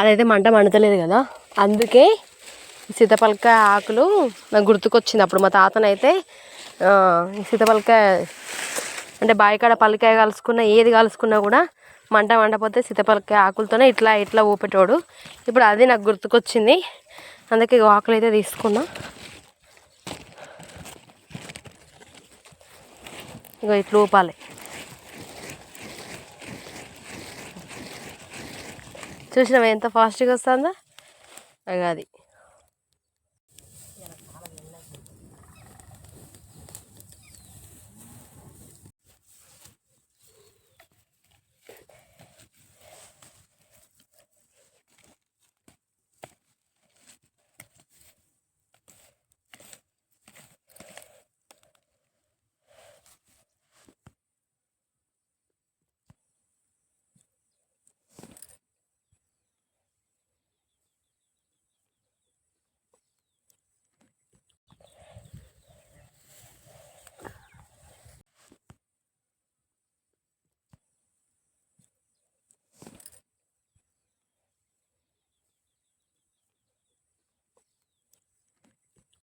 అదైతే మంట మండతలేదు కదా, అందుకే సీతాఫలకాయ ఆకులు నాకు గుర్తుకొచ్చింది. అప్పుడు మా తాతనైతే సీతాఫలకాయ అంటే బాయికాడ పల్లికాయ కలుసుకున్న ఏది కలుసుకున్నా కూడా మంట మండపోతే సీతాఫలకాయ ఆకులతోనే ఇట్లా ఇట్లా ఊపేటోడు. ఇప్పుడు అది నాకు గుర్తుకొచ్చింది, అందుకే ఆకులు అయితే తీసుకున్నా. ఇగో ఇట్లా ఊపాలి. చూసినావా ఎంత ఫాస్ట్గా వస్తుందో. అది